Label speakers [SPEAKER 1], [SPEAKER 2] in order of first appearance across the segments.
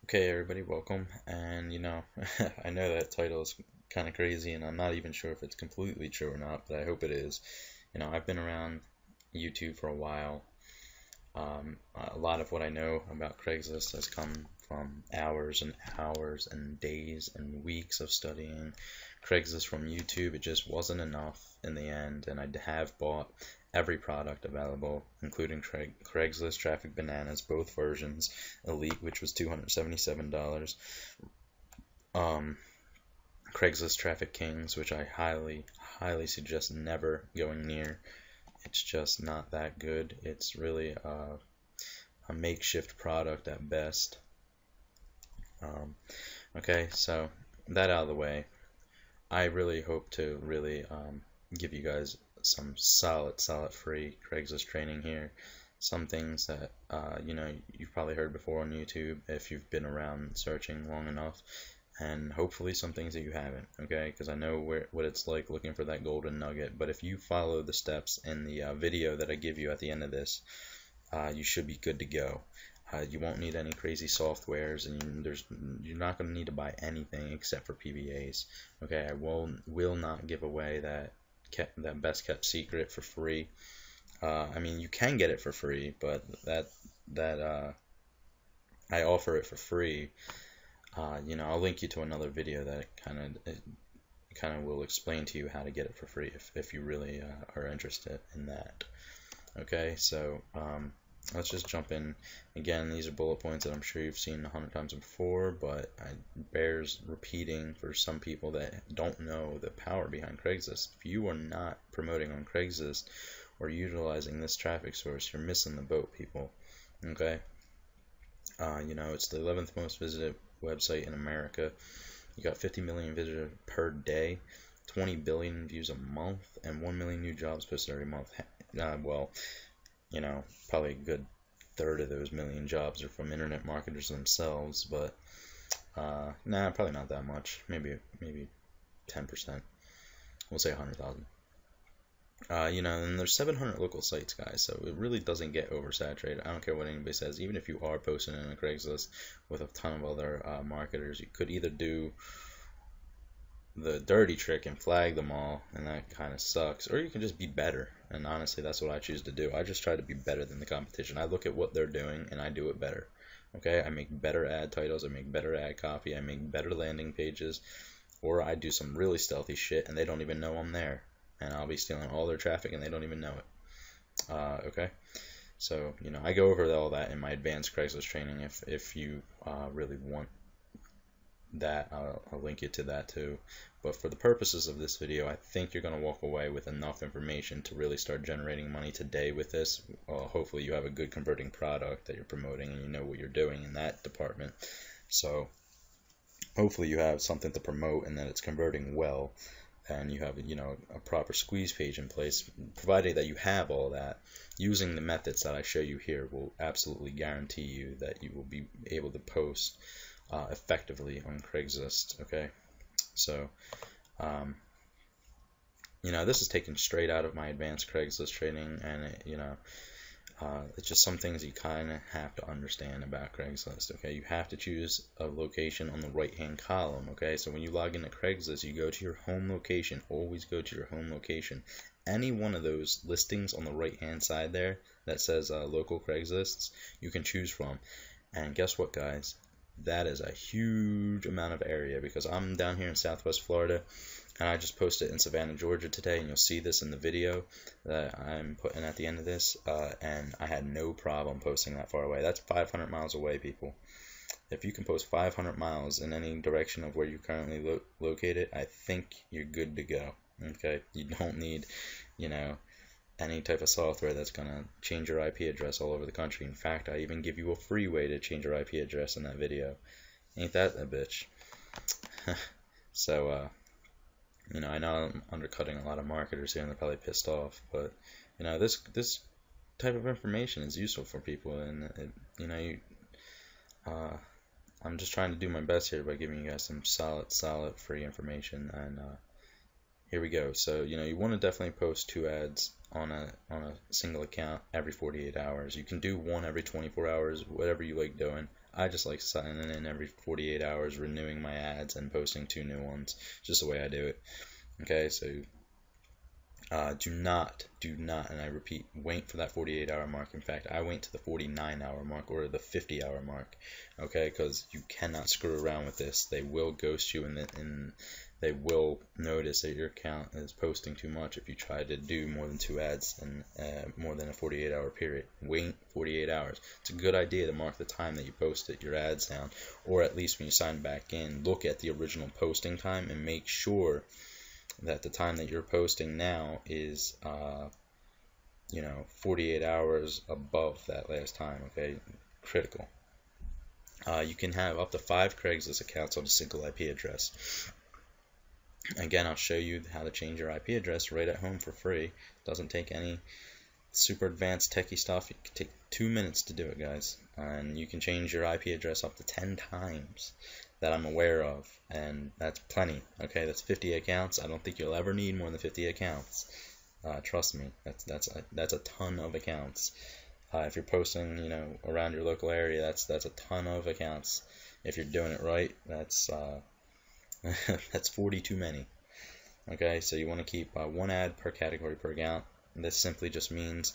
[SPEAKER 1] Okay, everybody, welcome. And I know that title is kind of crazy, and I'm not even sure if it's completely true or not, but I hope it is. I've been around YouTube for a while. A lot of what I know about Craigslist has come from hours and hours and days and weeks of studying Craigslist from YouTube. It just wasn't enough in the end, and I have bought every product available, including Craigslist Traffic Bananas, both versions, Elite, which was $277, um, Craigslist Traffic Kings, which I highly suggest never going near. It's just not that good. It's really a makeshift product at best. Okay, so that out of the way, I really hope to really give you guys some solid free Craigslist training here. Some things that you've probably heard before on YouTube if you've been around searching long enough, and hopefully some things that you haven't. Okay, because I know what it's like looking for that golden nugget. But if you follow the steps in the video that I give you at the end of this, you should be good to go. You won't need any crazy softwares, and you're not going to need to buy anything except for PBAs. Okay, I will not give away that best kept secret for free. I mean, you can get it for free, but I offer it for free. I'll link you to another video that kind of will explain to you how to get it for free if you really are interested in that. Okay, so let's just jump in. Again, these are bullet points that I'm sure you've seen 100 times before, but it bears repeating for some people that don't know the power behind Craigslist. If you are not promoting on Craigslist or utilizing this traffic source, you're missing the boat, people. Okay? It's the 11th most visited website in America. You got 50 million visitors per day, 20 billion views a month, and 1 million new jobs posted every month. Probably a good third of those million jobs are from internet marketers themselves, but nah, probably not that much. Maybe 10%. We'll say 100,000. And there's 700 local sites, guys, so it really doesn't get oversaturated. I don't care what anybody says. Even if you are posting in a Craigslist with a ton of other marketers, you could either do the dirty trick and flag them all, and that kind of sucks, or you can just be better. And honestly, that's what I choose to do. I just try to be better than the competition. I look at what they're doing and I do it better. Okay, I make better ad titles, I make better ad copy, I make better landing pages, or I do some really stealthy shit and they don't even know I'm there, and I'll be stealing all their traffic and they don't even know it. Okay, so I go over all that in my advanced Craigslist training. If you really want that, I'll link you to that too. But for the purposes of this video, I think you're going to walk away with enough information to really start generating money today with this. Hopefully you have a good converting product that you're promoting and you know what you're doing in that department. So hopefully you have something to promote and that it's converting well, and you have a proper squeeze page in place. Provided that you have all that, using the methods that I show you here will absolutely guarantee you that you will be able to post effectively on Craigslist. Okay, so this is taken straight out of my advanced Craigslist training, and it's just some things you kind of have to understand about Craigslist. Okay, you have to choose a location on the right hand column. Okay, so when you log into Craigslist, you go to your home location. Always go to your home location. Any one of those listings on the right hand side there that says local Craigslists, you can choose from. And guess what, guys? That is a huge amount of area, because I'm down here in Southwest Florida and I just posted in Savannah, Georgia today, and you'll see this in the video that I'm putting at the end of this, and I had no problem posting that far away. That's 500 miles away, people. If you can post 500 miles in any direction of where you're currently located, I think you're good to go. Okay, you don't need any type of software that's going to change your IP address all over the country. In fact, I even give you a free way to change your IP address in that video. Ain't that a bitch? So, I know I'm undercutting a lot of marketers here and they're probably pissed off, but, this type of information is useful for people, and, I'm just trying to do my best here by giving you guys some solid free information, and, here we go. So you want to definitely post 2 ads on a single account every 48 hours. You can do one every 24 hours, whatever you like doing. I just like signing in every 48 hours, renewing my ads, and posting 2 new ones. Just the way I do it. Okay, so do not, and I repeat, wait for that 48-hour mark. In fact, I wait to the 49-hour mark or the 50-hour mark. Okay, because you cannot screw around with this. They will ghost you, and they will notice that your account is posting too much if you try to do more than 2 ads in more than a 48-hour period. Wait 48 hours. It's a good idea to mark the time that you posted your ads down, or at least when you sign back in, look at the original posting time and make sure that the time that you're posting now is 48 hours above that last time. Okay, critical. You can have up to 5 Craigslist accounts on a single IP address. Again, I'll show you how to change your IP address right at home for free. Doesn't take any super advanced techie stuff. It can take 2 minutes to do it, guys. And you can change your IP address up to 10 times that I'm aware of, and that's plenty. Okay, that's 50 accounts. I don't think you'll ever need more than 50 accounts. Trust me, that's a ton of accounts. If you're posting, around your local area, that's a ton of accounts. If you're doing it right, that's that's 40 too many. Okay, so you want to keep 1 ad per category per account. This simply just means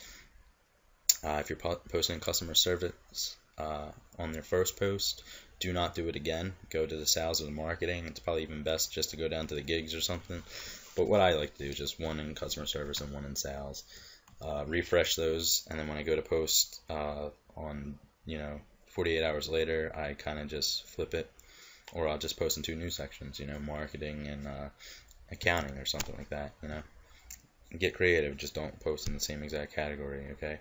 [SPEAKER 1] if you're posting customer service on your first post, do not do it again. Go to the sales or the marketing. It's probably even best just to go down to the gigs or something. But what I like to do is just 1 in customer service and 1 in sales. Refresh those, and then when I go to post on 48 hours later, I kind of just flip it, or I'll just post in 2 new sections, marketing and accounting or something like that. Get creative, just don't post in the same exact category. Okay.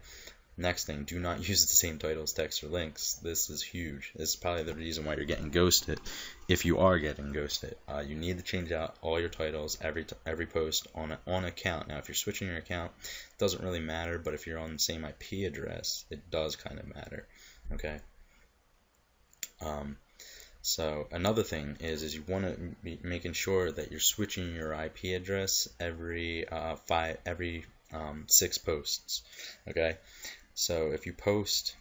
[SPEAKER 1] Next thing, do not use the same titles, text, or links. This is huge. This is probably the reason why you're getting ghosted, if you are getting ghosted. You need to change out all your titles every post on account. Now, if you're switching your account, it doesn't really matter, but if you're on the same IP address, it does kind of matter. Okay. So another thing is you want to be making sure that you're switching your IP address every 6 posts. Okay. So if you post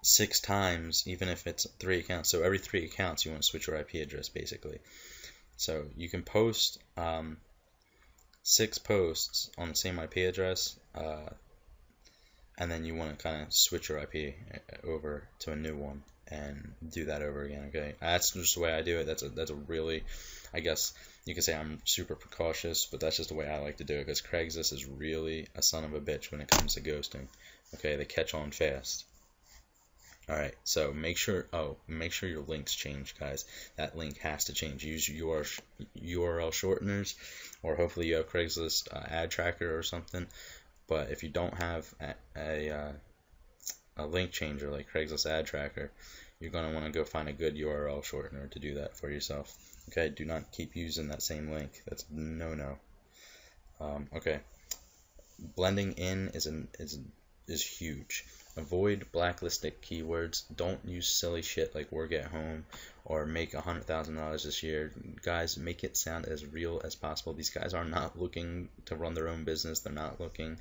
[SPEAKER 1] 6 times, even if it's 3 accounts, so every 3 accounts you want to switch your IP address basically. So you can post 6 posts on the same IP address, and then you want to kind of switch your IP over to a new one and do that over again. Okay, that's just the way I do it. That's a really, I guess you could say I'm super precautious, but that's just the way I like to do it, because Craigslist is really a son of a bitch when it comes to ghosting. Okay, they catch on fast. Alright, so make sure your links change, guys. That link has to change. Use URL shorteners, or hopefully you have Craigslist ad tracker or something. But if you don't have a link changer like Craigslist ad tracker, you're going to want to go find a good URL shortener to do that for yourself. Okay, do not keep using that same link. That's no. Okay, blending in is huge. Avoid blacklisted keywords. Don't use silly shit like work at home or make $100,000 this year. Guys, make it sound as real as possible. These guys are not looking to run their own business. They're not looking,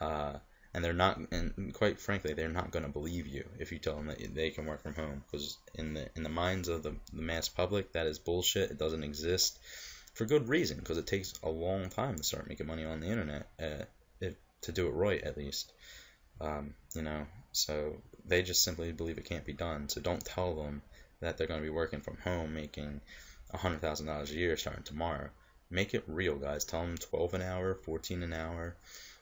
[SPEAKER 1] and quite frankly, they're not going to believe you if you tell them that they can work from home, because in the minds of the mass public, that is bullshit. It doesn't exist, for good reason, because it takes a long time to start making money on the internet, to do it right, at least. So they just simply believe it can't be done. So don't tell them that they're going to be working from home making $100,000 a year starting tomorrow. Make it real, guys. Tell them 12 an hour, 14 an hour,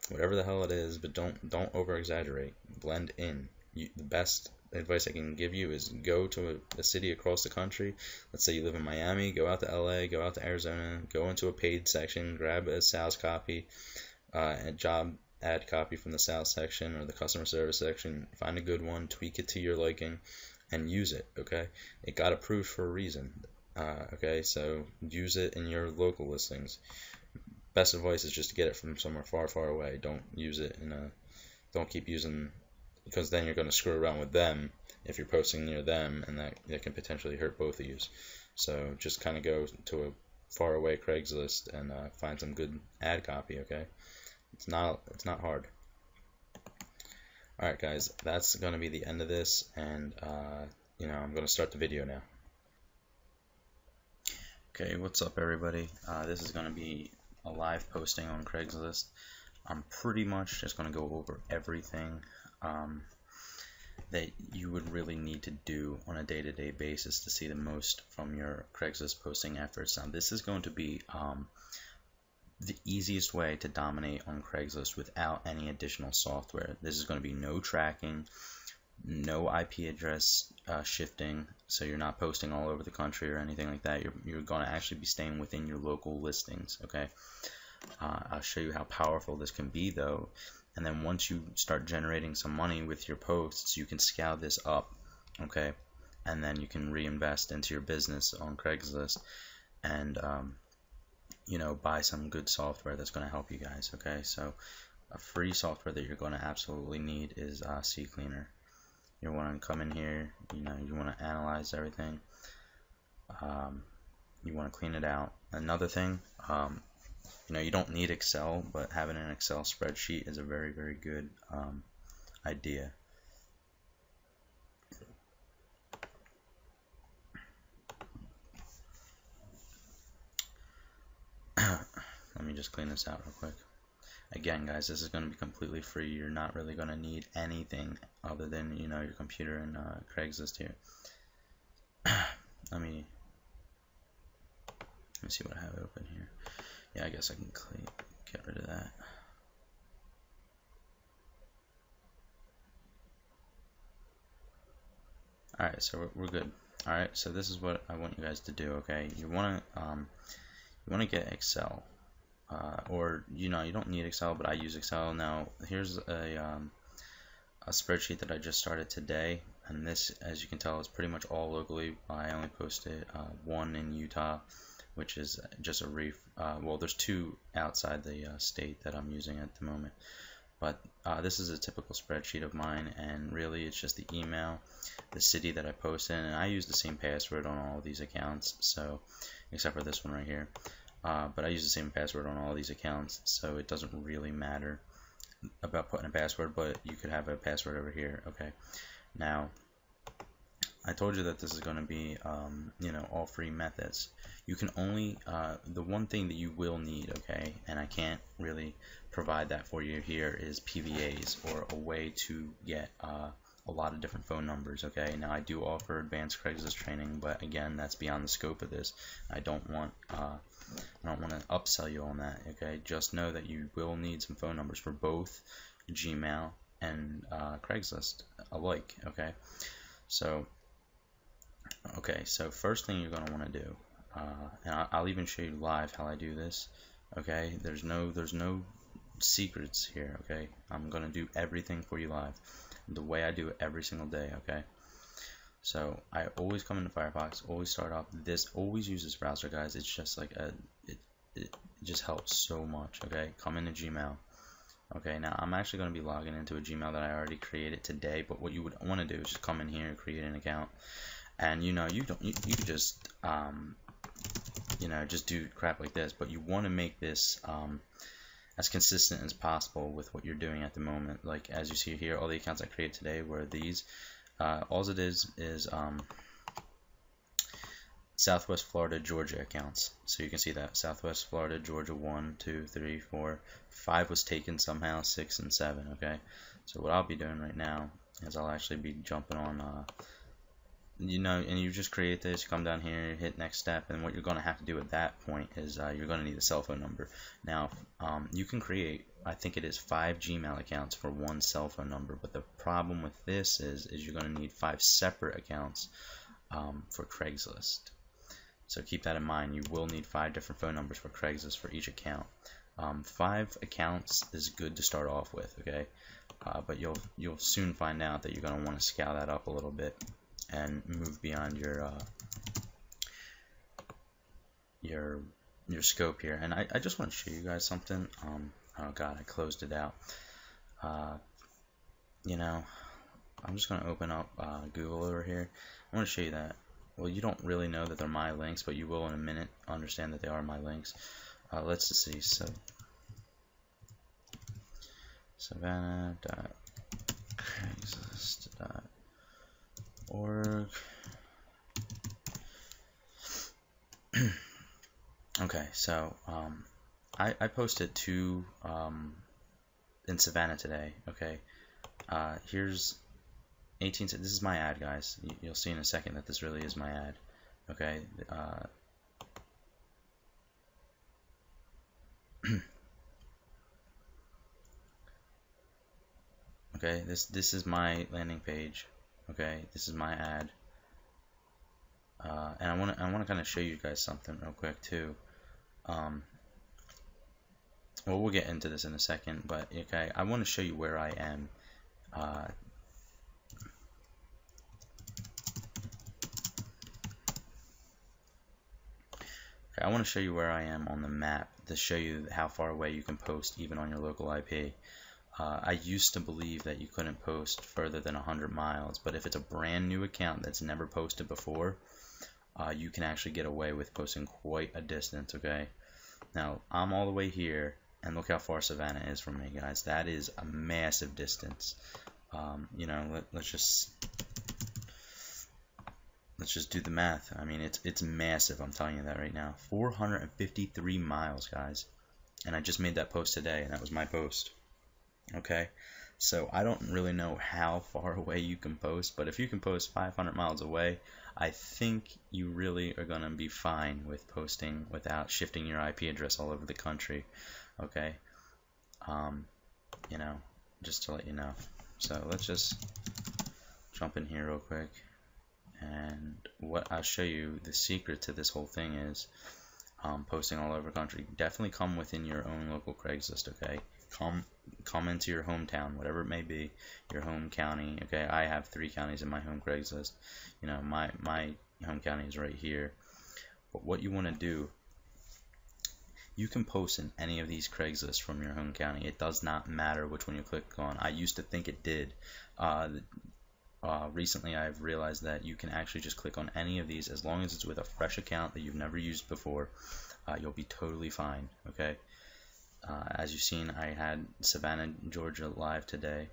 [SPEAKER 1] whatever the hell it is, but don't over exaggerate. Blend in. The best advice I can give you is go to a city across the country. Let's say you live in Miami, go out to LA, go out to Arizona, go into a paid section, grab a sales copy, a job ad copy from the sales section or the customer service section. Find a good one, tweak it to your liking, and use it. Okay, it got approved for a reason. Okay, so use it in your local listings. Best advice is just to get it from somewhere far away. Don't use it don't keep using, because then you're going to screw around with them if you're posting near them, and that can potentially hurt both of you. So just kind of go to a far away Craigslist and find some good ad copy. Okay. It's not hard. Alright guys, that's going to be the end of this, and I'm going to start the video now. Okay, what's up everybody? This is going to be a live posting on Craigslist. I'm pretty much just going to go over everything that you would really need to do on a day-to-day basis to see the most from your Craigslist posting efforts. Now this is going to be the easiest way to dominate on Craigslist without any additional software. This is going to be no tracking, no IP address shifting, so you're not posting all over the country or anything like that. You're going to actually be staying within your local listings. Okay, I'll show you how powerful this can be though, and then once you start generating some money with your posts, you can scale this up. Okay, and then you can reinvest into your business on Craigslist and buy some good software that's going to help you guys. Okay, so a free software that you're going to absolutely need is CCleaner. You want to come in here, you want to analyze everything, you want to clean it out. Another thing, you don't need Excel, but having an Excel spreadsheet is a very, very good idea. Let me just clean this out real quick. Again guys, this is going to be completely free. You're not really going to need anything other than your computer and Craigslist here. Let me see what I have open here. Yeah, I guess I can get rid of that. Alright, so we're good. Alright, so this is what I want you guys to do. Okay, you want to get Excel. Or you don't need Excel, but I use Excel. Now here's a spreadsheet that I just started today, and this, as you can tell, is pretty much all locally. I only posted one in Utah, which is just a reef. Well, there's two outside the state that I'm using at the moment, but this is a typical spreadsheet of mine, and really it's just the email, the city that I post in, and I use the same password on all of these accounts, so except for this one right here. But I use the same password on all these accounts, so it doesn't really matter about putting a password, but you could have a password over here. Okay, now I told you that this is going to be all free methods. You can only the one thing that you will need, okay, and I can't really provide that for you here, is PVAs, or a way to get a lot of different phone numbers. Okay, now I do offer advanced Craigslist training, but again, that's beyond the scope of this. I don't want to upsell you on that. Okay, just know that you will need some phone numbers for both Gmail and Craigslist alike. Okay, so first thing you're going to want to do, and I'll even show you live how I do this. Okay, there's no secrets here. Okay, I'm going to do everything for you live, the way I do it every single day. Okay, so I always come into Firefox, always start off this, always use this browser, guys. It's just like it just helps so much. Okay, come into Gmail. Okay, now I'm actually going to be logging into a Gmail that I already created today, but what you would want to do is just come in here, create an account, and you could just just do crap like this, but you want to make this as consistent as possible with what you're doing at the moment. Like as you see here, all the accounts I created today were these. All it is Southwest Florida, Georgia accounts. So you can see that Southwest Florida, Georgia, 1, 2, 3, 4, 5 was taken somehow, 6 and 7. Okay, so what I'll be doing right now is I'll actually be jumping on and you just create this, come down here, hit next step, and what you're going to have to do at that point is you're going to need a cell phone number. Now you can create, I think it is 5 Gmail accounts for one cell phone number, but the problem with this is you're going to need 5 separate accounts for Craigslist. So keep that in mind. You will need 5 different phone numbers for Craigslist for each account. 5 accounts is good to start off with, okay, but you'll soon find out that you're going to want to scale that up a little bit and move beyond your scope here. And I just want to show you guys something. Oh god, I closed it out. I'm just going to open up Google over here. I want to show you that. Well, you don't really know that they're my links, but you will in a minute understand that they are my links. Let's just see. So Savannah.com. Craigslist.org. Okay, so I posted two in Savannah today. Okay, here's 18. This is my ad, guys. You'll see in a second that this really is my ad. Okay. Okay. This is my landing page. Okay. This is my ad. And I wanna kind of show you guys something real quick too. Well, we'll get into this in a second, but okay, I want to show you where I am. Okay, I want to show you where I am on the map to show you how far away you can post even on your local IP. I used to believe that you couldn't post further than 100 miles, but if it's a brand new account that's never posted before, you can actually get away with posting quite a distance. Okay, now I'm all the way here, and look how far Savannah is from me, guys. That is a massive distance. You know, let's just do the math. I mean, it's massive. I'm telling you that right now. 453 miles, guys. And I just made that post today, and that was my post. Okay, so I don't really know how far away you can post, but if you can post 500 miles away, I think you really are gonna be fine with posting without shifting your IP address all over the country. Okay, you know, just to let you know. So let's just jump in here real quick, and what I'll show you, the secret to this whole thing is posting all over the country. Definitely come within your own local Craigslist. Okay, come into your hometown, whatever it may be, your home county. Okay, I have 3 counties in my home Craigslist. You know, my home county is right here. But what you want to do, you can post in any of these Craigslist from your home county. It does not matter which one you click on. I used to think it did. Recently I've realized that you can actually just click on any of these as long as it's with a fresh account that you've never used before. You'll be totally fine. Okay. As you've seen, I had Savannah, Georgia live today.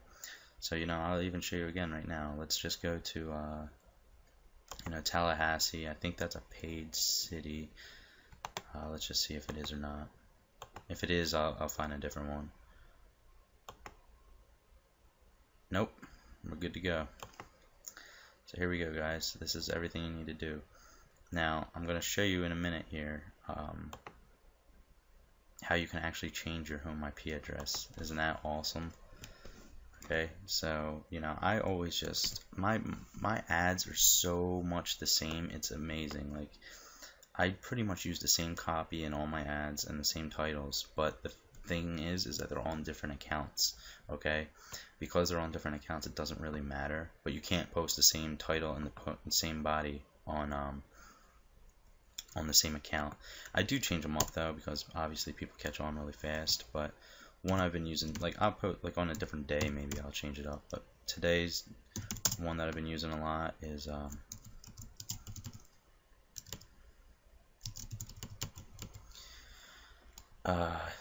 [SPEAKER 1] So, you know, I'll even show you again right now. Let's just go to, you know, Tallahassee. I think that's a paid city. Let's just see if it is or not. If it is, I'll find a different one. Nope. We're good to go. So here we go, guys. This is everything you need to do. Now, I'm going to show you in a minute here how you can actually change your home IP address. Isn't that awesome? Okay, so, you know, I always just, my ads are so much the same, it's amazing. Like, I pretty much use the same copy in all my ads and the same titles, but the thing is that they're on different accounts. Okay, because they're on different accounts, it doesn't really matter, but you can't post the same title and the same body on the same account. I do change them up though, because obviously people catch on really fast. But one I've been using, like, I'll put, like, on a different day maybe I'll change it up, but today's one that I've been using a lot is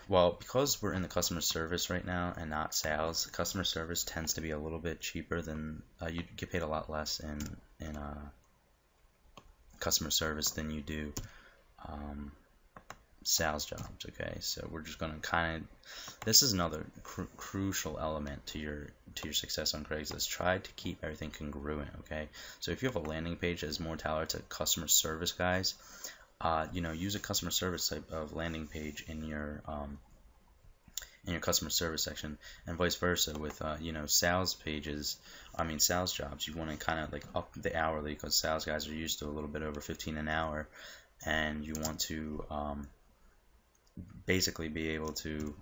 [SPEAKER 1] well, because we're in the customer service right now and not sales, customer service tends to be a little bit cheaper than you get paid a lot less in customer service than you do sales jobs. Okay, so we're just going to kind of, this is another crucial element to your success on Craigslist. Try to keep everything congruent. Okay, so if you have a landing page that is more tailored to customer service guys, you know, use a customer service type of landing page in your customer service section, and vice versa with you know, sales pages. I mean, sales jobs, you want to kind of like up the hourly, because sales guys are used to a little bit over 15 an hour, and you want to basically be able to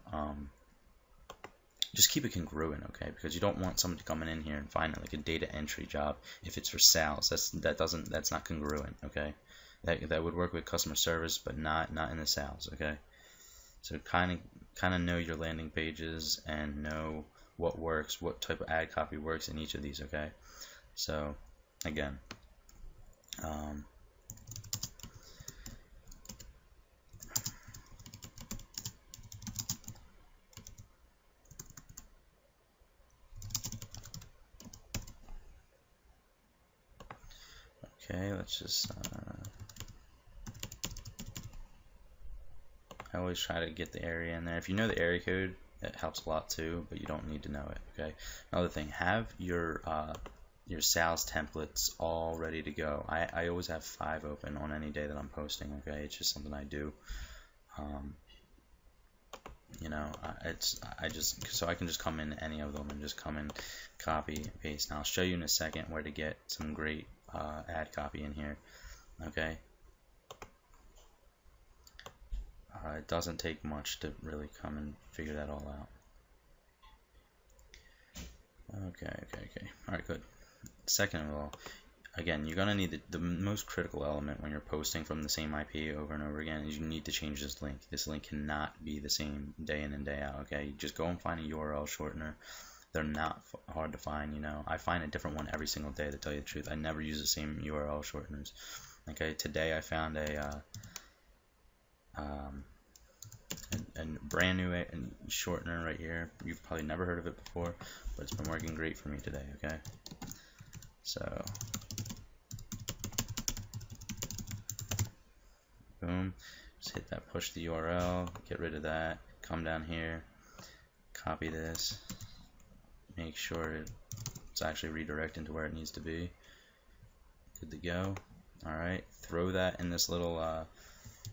[SPEAKER 1] just keep it congruent. Okay, because you don't want somebody coming in here and finding like a data entry job if it's for sales. That's not congruent. Okay, that would work with customer service, but not in the sales. Okay, so kind of know your landing pages and know what works, what type of ad copy works in each of these. Okay, so again, Okay, let's just I always try to get the area in there. If you know the area code, it helps a lot too, but you don't need to know it. Okay. Another thing, have your sales templates all ready to go. I always have 5 open on any day that I'm posting. Okay, it's just something I do. You know, I just so I can just come in any of them and just come in, copy, paste. Now I'll show you in a second where to get some great ad copy in here. Okay. It doesn't take much to really come and figure that all out. Okay. Alright, good. Second of all, again, you're going to need the most critical element when you're posting from the same IP over and over again is you need to change this link. This link cannot be the same day in and day out, okay? You just go and find a URL shortener. They're not hard to find, you know. I find a different one every single day, to tell you the truth. I never use the same URL shorteners. Okay, today I found a brand new shortener right here. You've probably never heard of it before, but it's been working great for me today. Okay, so boom, just hit that push the URL, get rid of that, come down here, copy this, make sure it's actually redirecting to where it needs to be. Good to go. Alright, throw that in this little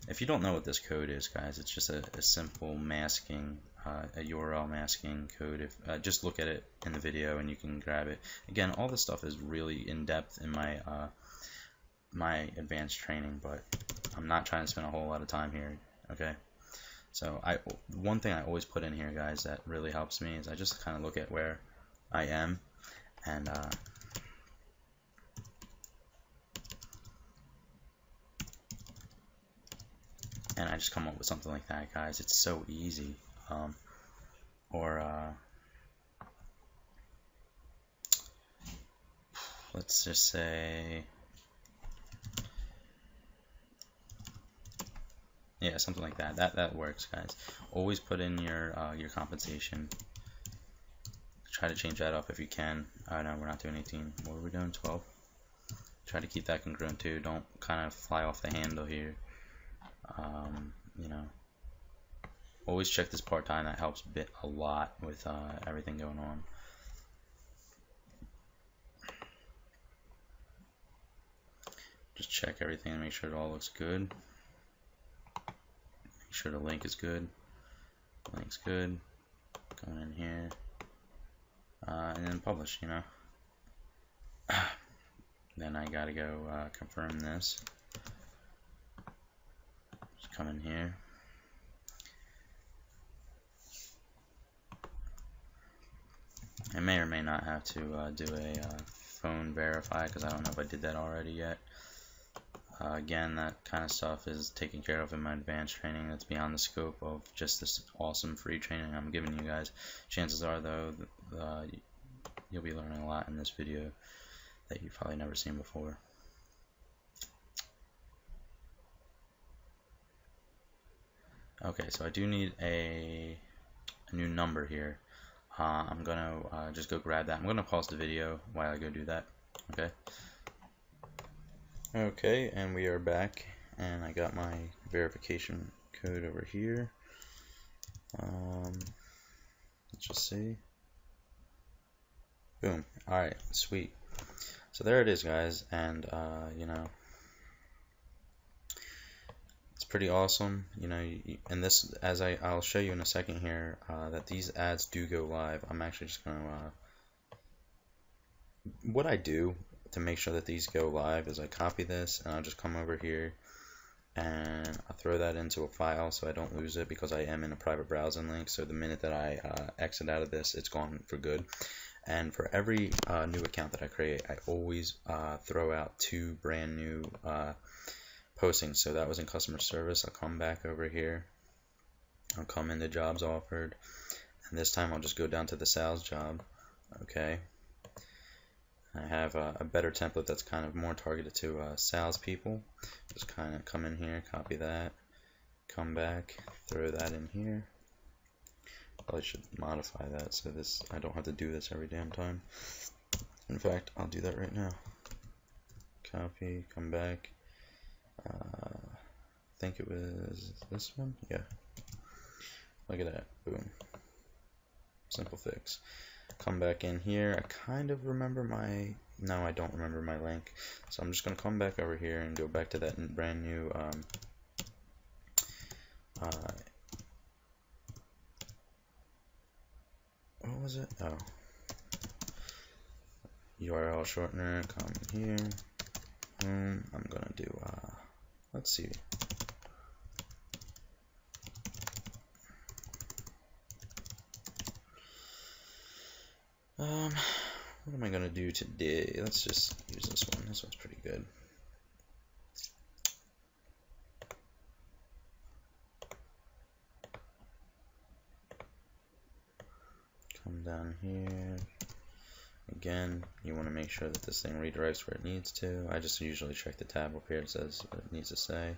[SPEAKER 1] if you don't know what this code is, guys, it's just a simple masking, a URL masking code. If just look at it in the video and you can grab it. Again, all this stuff is really in depth in my my advanced training, but I'm not trying to spend a whole lot of time here. Okay, so one thing I always put in here, guys, that really helps me is I just kind of look at where I am and I just come up with something like that, guys. It's so easy. Let's just say, yeah, something like that. That works, guys. Always put in your compensation. Try to change that up if you can. No, we're not doing 18. What are we doing? 12. Try to keep that congruent too. Don't kind of fly off the handle here. You know, always check this part-time. That helps a lot with everything going on. Just check everything and make sure it all looks good. Make sure the link is good. Link's good. Going in here, and then publish. You know. Then I gotta go confirm this. Come in here. I may or may not have to do a phone verify because I don't know if I did that already yet. Again, that kind of stuff is taken care of in my advanced training. That's beyond the scope of just this awesome free training I'm giving you guys. Chances are, though, you'll be learning a lot in this video that you've probably never seen before. Okay, so I do need a new number here. I'm gonna just go grab that. I'm gonna pause the video while I go do that. Okay. Okay, and we are back, and I got my verification code over here. Let's just see. Boom. All right, sweet. So there it is, guys, and you know, it's pretty awesome. You know, and this, as I'll show you in a second here, that these ads do go live. I'm actually just gonna what I do to make sure that these go live is I copy this and I'll just come over here and I'll throw that into a file so I don't lose it, because I am in a private browsing link. So the minute that I exit out of this, it's gone for good. And for every new account that I create, I always throw out 2 brand new postings. So that was in customer service. I'll come back over here, I'll come into jobs offered, and this time I'll just go down to the sales job. Okay, I have a better template that's kind of more targeted to sales people. Just kind of come in here, copy that, come back, throw that in here. Probably should modify that so this I don't have to do this every damn time. In fact, I'll do that right now. copy, come back. I think it was this one. Yeah. Look at that. Boom. Simple fix. Come back in here. I kind of remember my... No, I don't remember my link. So I'm just going to come back over here and go back to that brand new... what was it? Oh. URL shortener. Come here. I'm going to do... let's see. What am I gonna do today? Let's just use this one. This one's pretty good. Come down here. Again, you want to make sure that this thing redirects where it needs to. I just usually check the tab up here. It says what it needs to say.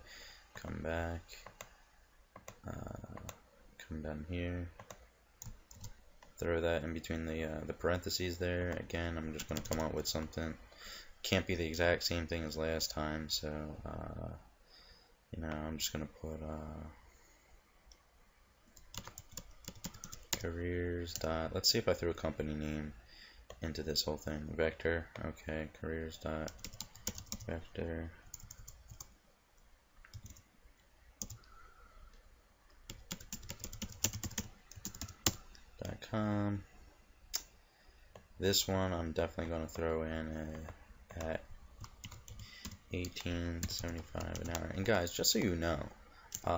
[SPEAKER 1] Come back. Come down here. Throw that in between the parentheses there. Again, I'm just going to come up with something. Can't be the exact same thing as last time, so you know, I'm just going to put careers dot. Let's see if I throw a company name into this whole thing. Vector. Okay, careers dot vector. This one I'm definitely going to throw in at $18.75 an hour. And guys, just so you know,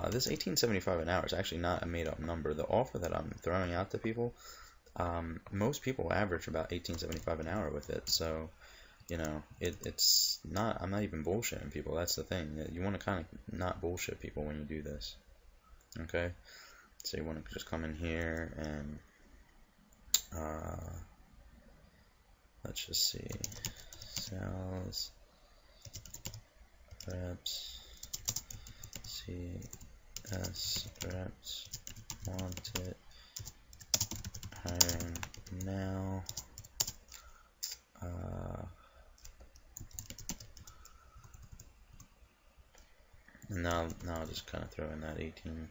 [SPEAKER 1] this $18.75 an hour is actually not a made-up number. The offer that I'm throwing out to people, most people average about $18.75 an hour with it. So, you know, it's not. I'm not even bullshitting people. That's the thing. You want to kind of not bullshit people when you do this. Okay, so you want to just come in here and let's just see, sales reps, CS reps, want it, hiring now, and now I'll just kind of throw in that 18.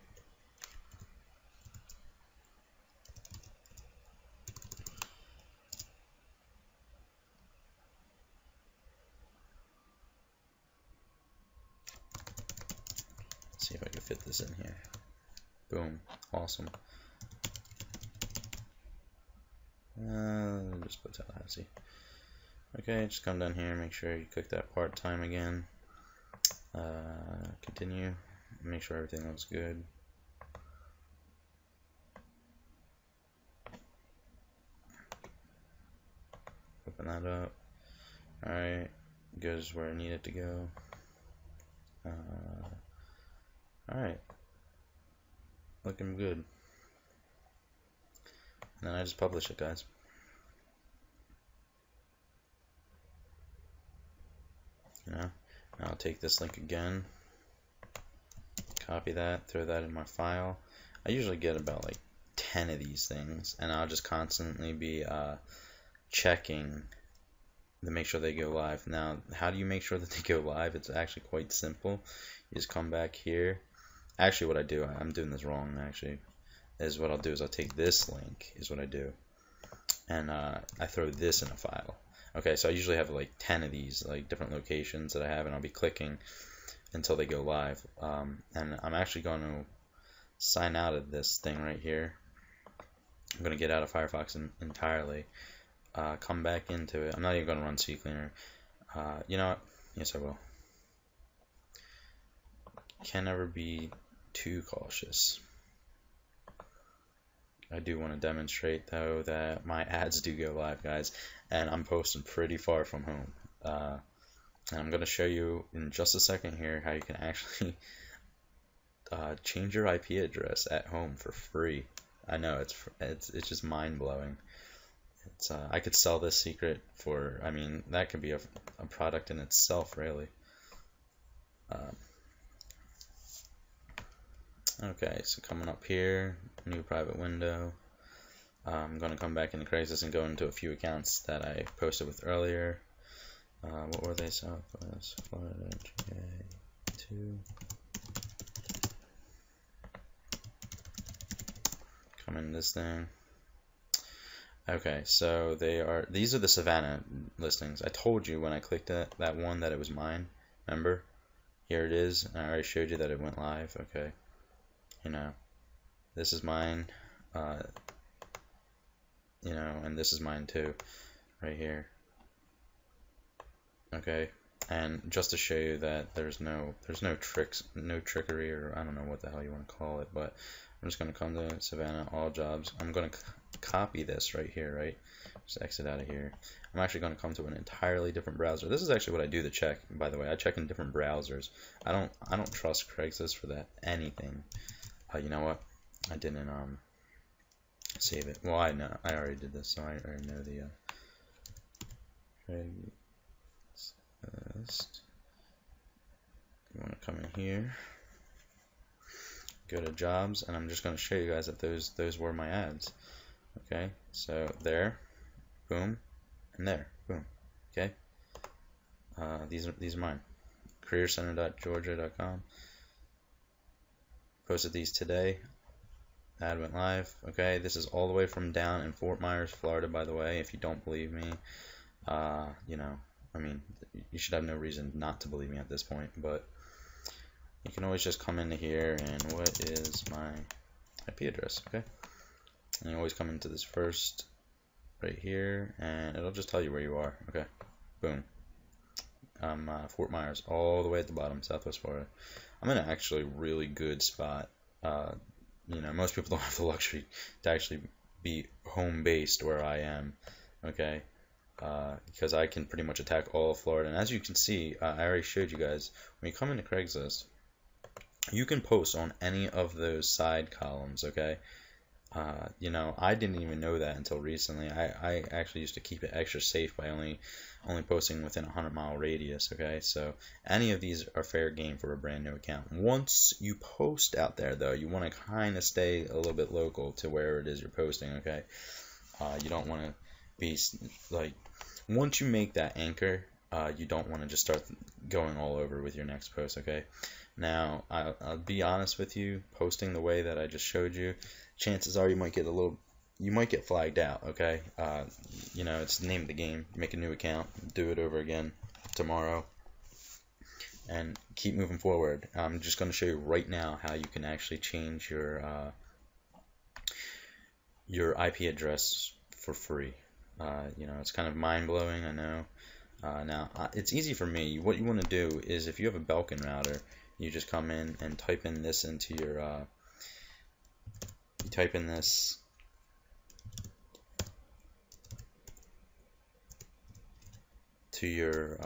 [SPEAKER 1] See if I can fit this in here. Boom. Awesome. Just put Tallahassee. Okay, just come down here, make sure you click that part-time again. Continue. Make sure everything looks good. Open that up. Alright, goes where I need it to go. Alright, looking good. And then I just publish it, guys. You know, I'll take this link again, copy that, throw that in my file. I usually get about like 10 of these things, and I'll just constantly be checking to make sure they go live. Now, how do you make sure that they go live? It's actually quite simple. You just come back here. Actually, what I do, I'm doing this wrong, actually, is what I'll do is I'll take this link, is what I do, and I throw this in a file. Okay, so I usually have like 10 of these, like different locations that I have, and I'll be clicking until they go live. And I'm actually going to sign out of this thing right here. I'm going to get out of Firefox entirely, come back into it. I'm not even going to run CCleaner. You know what? Yes, I will. Can never be too cautious. I do want to demonstrate though that my ads do go live, guys, and I'm posting pretty far from home. And I'm going to show you in just a second here how you can actually change your IP address at home for free. I know it's just mind blowing. It's I could sell this secret for, I mean, that could be a product in itself, really. Okay, so coming up here, new private window. I'm going to come back into Craigslist and go into a few accounts that I posted with earlier. What were they? Southwest Florida, GA2. Come in this thing. Okay, so these are the Savannah listings. I told you when I clicked that one that it was mine. Remember? Here it is. I already showed you that it went live. Okay. You know, this is mine. You know, and this is mine too, right here. Okay. And just to show you that there's no trickery, or I don't know what the hell you want to call it, but I'm just going to come to Savannah, all jobs. I'm going to copy this right here, right? Just exit out of here. I'm actually going to come to an entirely different browser. This is actually what I do to check, by the way. I check in different browsers. I don't trust Craigslist for that anything. You know what? I didn't save it. Well, I know. I already did this, so I already know the Craigslist. You want to come in here, go to jobs, and I'm just going to show you guys that those were my ads. Okay, so there, boom, and there, boom. Okay, these are mine. careercenter.georgia.com. Posted these today. Ad went live. Okay, this is all the way from down in Fort Myers, Florida, by the way. If you don't believe me, you know, I mean, you should have no reason not to believe me at this point, but you can always just come into here and what is my IP address, okay? And you always come into this first right here, and it'll just tell you where you are, okay? Boom. Fort Myers, all the way at the bottom, Southwest Florida. I'm in an actually really good spot. You know, most people don't have the luxury to actually be home-based where I am, okay? Because I can pretty much attack all of Florida. And as you can see, I already showed you guys, when you come into Craigslist, you can post on any of those side columns, okay? You know, I didn't even know that until recently. I actually used to keep it extra safe by only posting within a 100-mile radius, okay? So any of these are fair game for a brand new account. Once you post out there, though, you want to kind of stay a little bit local to where it is you're posting, okay? You don't want to be, like, once you make that anchor, you don't want to just start going all over with your next post, okay? Now, I'll be honest with you, posting the way that I just showed you, chances are you might get flagged out, okay? You know, it's the name of the game. Make a new account, do it over again tomorrow, and keep moving forward. I'm just going to show you right now how you can actually change your IP address for free. You know, it's kind of mind-blowing, I know. Now, it's easy for me. What you want to do is, if you have a Belkin router, you just come in and type in this into your, you type in this to your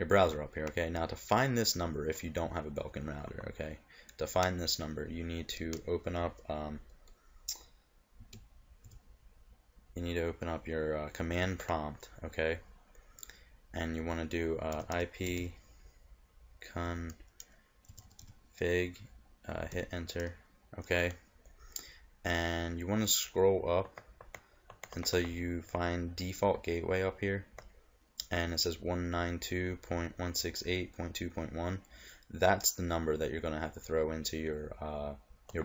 [SPEAKER 1] browser up here, okay? Now, to find this number, if you don't have a Belkin router, okay? To find this number, you need to open up, your command prompt, okay? And you want to do IP config, hit enter, okay? And you want to scroll up until you find default gateway up here, and it says 192.168.2.1. That's the number that you're going to have to throw into your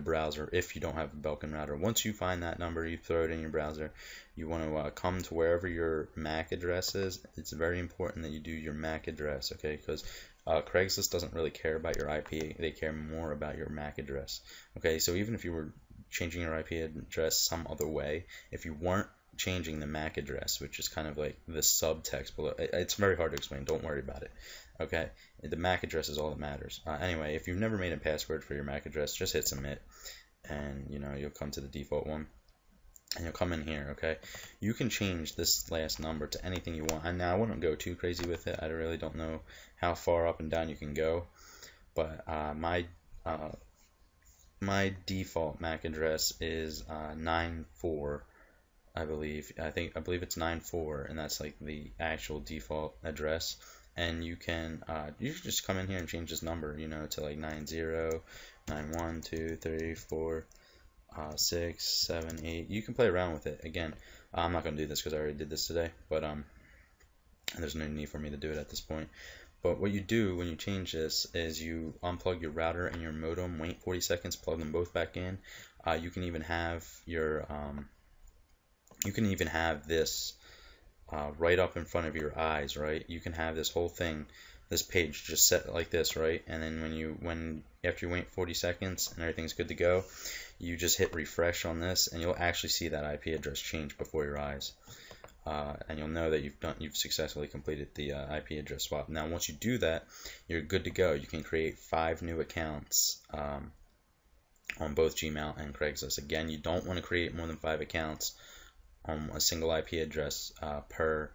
[SPEAKER 1] browser if you don't have a Belkin router. Once you find that number, you throw it in your browser. You want to come to wherever your MAC address is. It's very important that you do your MAC address, okay? Because Craigslist doesn't really care about your IP. They care more about your MAC address, okay? So even if you were changing your IP address some other way, if you weren't changing the MAC address, which is kind of like the subtext below, it's very hard to explain. Don't worry about it, okay? The MAC address is all that matters. Anyway, if you've never made a password for your MAC address, just hit submit, and you know, you'll come to the default one, and you'll come in here, okay? You can change this last number to anything you want. And now I wouldn't go too crazy with it. I really don't know how far up and down you can go, but my default MAC address is 94. I believe it's 94, and that's like the actual default address. And you can just come in here and change this number, you know, to like 90, 91, 2, 3, 4, 6, 7, 8. You can play around with it. Again, I'm not going to do this because I already did this today, but and there's no need for me to do it at this point. But what you do when you change this is you unplug your router and your modem, wait 40 seconds, plug them both back in. You can even have your this right up in front of your eyes, right? You can have this whole thing, this page just set like this, right? And then after you wait 40 seconds and everything's good to go, you just hit refresh on this, and you'll actually see that IP address change before your eyes. And you'll know that you've successfully completed the IP address swap. Now, once you do that, you're good to go. You can create 5 new accounts on both Gmail and Craigslist. Again, you don't want to create more than 5 accounts on a single IP address per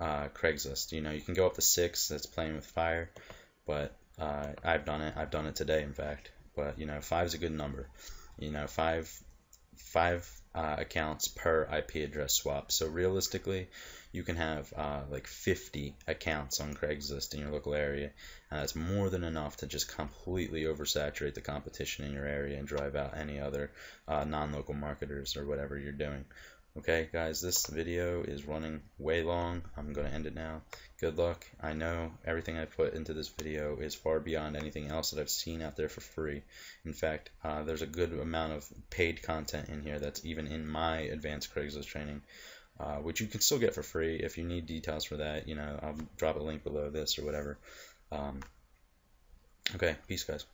[SPEAKER 1] Craigslist. You know, you can go up to 6. That's playing with fire, but I've done it. I've done it today, in fact. But you know, 5 is a good number. You know, five accounts per IP address swap. So realistically, you can have like 50 accounts on Craigslist in your local area, and that's more than enough to just completely oversaturate the competition in your area and drive out any other non-local marketers or whatever you're doing. Okay, guys, this video is running way long. I'm going to end it now. Good luck. I know everything I put into this video is far beyond anything else that I've seen out there for free. In fact, there's a good amount of paid content in here that's even in my advanced Craigslist training, which you can still get for free. If you need details for that, you know, I'll drop a link below this or whatever. Okay, peace, guys.